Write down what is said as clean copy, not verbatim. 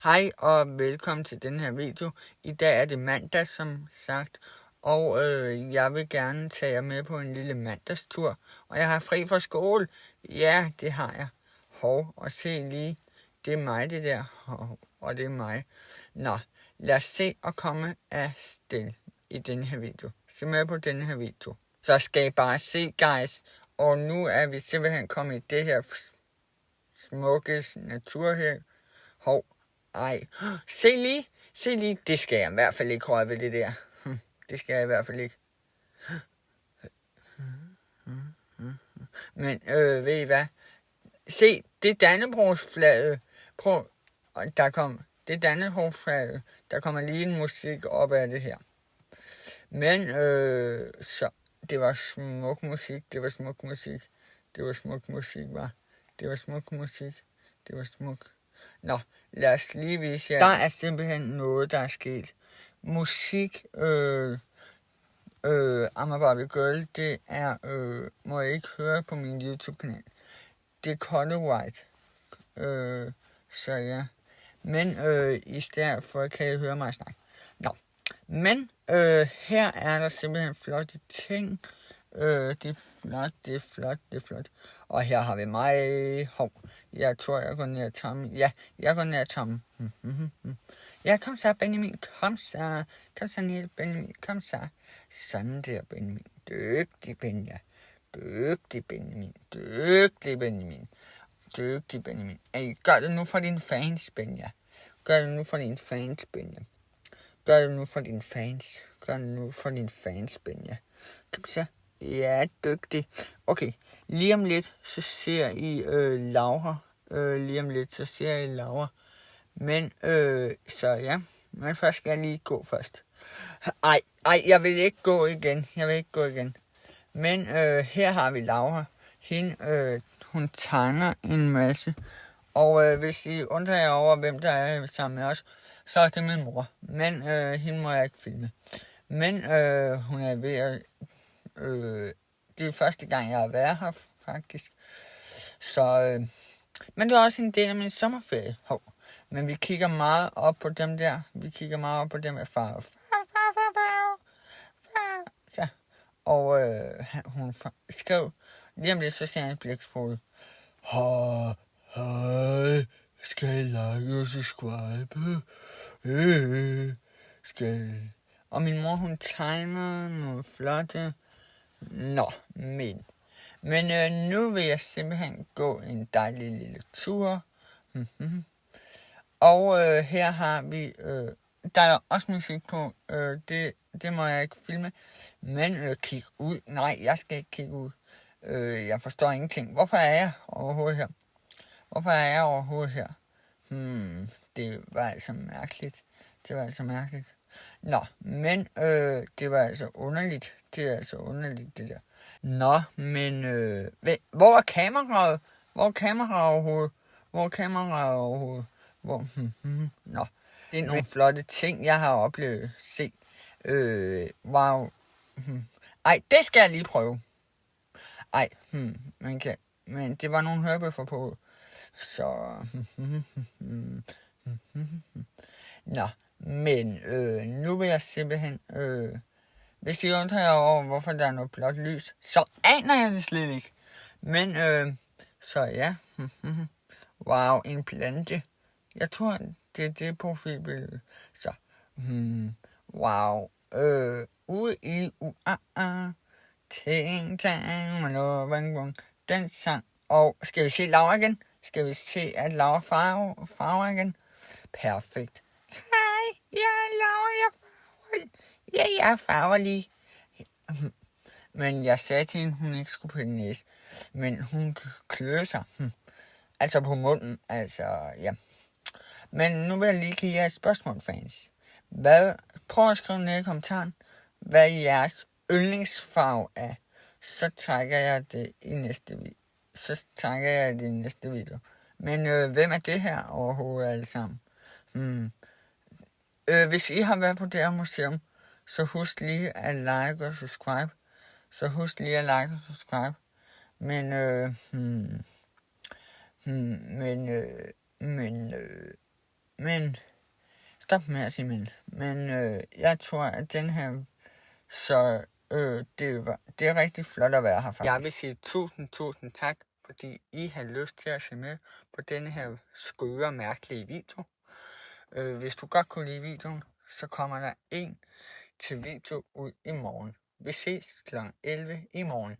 Hej og velkommen til den her video. I dag er det mandag, som sagt, og jeg vil gerne tage jer med på en lille mandagstur. Og jeg har fri fra skole. Ja, det har jeg. Og se lige, det er mig det der. Og det er mig. Nå, lad os se og komme af sted i den her video. Se med på den her video. Så skal I bare se, guys. Og nu er vi simpelthen kommet i det her smukke natur her. Ej, se lige, det skal jeg i hvert fald ikke røre ved det der. Det skal jeg i hvert fald ikke. Men ved I hvad? Se, det er Dannebrogsflaget. Prøv, det er Dannebrogsflaget. Der kommer lige en musik op af det her. Men så, det var smuk musik, var. Det var smuk. Nå, lad os lige vise jer. Der er simpelthen noget, der er sket. Musik, I'm a Barbie Girl, det er, må jeg ikke høre på min YouTube-kanal. Det er copyright. Så ja. Men i stedet for kan jeg høre mig snakke. Nå. Men her er der simpelthen flotte ting. Det er flot. Og her har vi mig. Jeg tror, jeg går ned og tager mig. Ja, jeg går ned og tager mig. Ja, kom så, Benjamin. Kom så ned, Benjamin. Kom så. Sådan der, Benjamin. Dygtig, Benjamin. Ej, gør det nu for dine fans, Benja. Gør det nu for dine fans, Benja. Kom så. Ja, dygtig. Okay, lige om lidt, så ser I Laura. Men, så ja. Men først skal jeg lige gå først. Ej, jeg vil ikke gå igen. Men her har vi Laura. Hende, hun tegner en masse. Og hvis I undrer jer over, hvem der er sammen med os, så er det min mor. Men hende må jeg ikke filme. Men hun er ved at... det er første gang, jeg har været her, faktisk. Så, men det er også en del af min sommerferie. Men vi kigger meget op på dem der. Med far. Så. Og hun skrev, lige om lidt, så ser jeg en blæksprut. Hej, skal I like og subscribe? Og min mor, hun tegner noget flotte. Nå, men nu vil jeg simpelthen gå en dejlig lille tur. Og her har vi, der er også musik på, det må jeg ikke filme. Men kig ud. Nej, jeg skal ikke kigge ud. Jeg forstår ingenting. Hvorfor er jeg overhovedet her? Det var altså mærkeligt. Nå, men det var altså underligt. Det der. Nå, men hvor er kameraet? Nå, det er nogle flotte ting, jeg har oplevet. Se. Wow. Ej, det skal jeg lige prøve. Ej, men det var nogle hørebøffer på. Så. Nå, men nu vil jeg simpelthen... hvis I undrer jer over, hvorfor der er noget blåt lys, så aner jeg det slet ikke. Men, så ja. Wow, en plante. Jeg tror, det er det profilbillede. Så, wow. Ting, den sang. Og skal vi se Laura igen? Skal vi se, at Laura farver igen? Perfekt. Hej, jeg er Laura, jeg farver lige. Men jeg sagde til hende, hun ikke skulle på den næse. Men hun kløede sig. Altså på munden, ja. Men nu vil jeg lige give jer et spørgsmål, fans. Prøv at skrive ned i kommentaren, hvad jeres yndlingsfarve er. Så trækker jeg det i næste video. Men hvem er det her overhovedet alle sammen? Hvis I har været på det her museum, så husk lige at like og subscribe. Men stop med at sige men jeg tror, at den her, så det er rigtig flot at være her faktisk. Jeg vil sige tusind tak, fordi I har lyst til at se med på denne her skøre, mærkelige video. Hvis du godt kunne lide videoen, så kommer der en til video ud i morgen. Vi ses kl. 11 i morgen.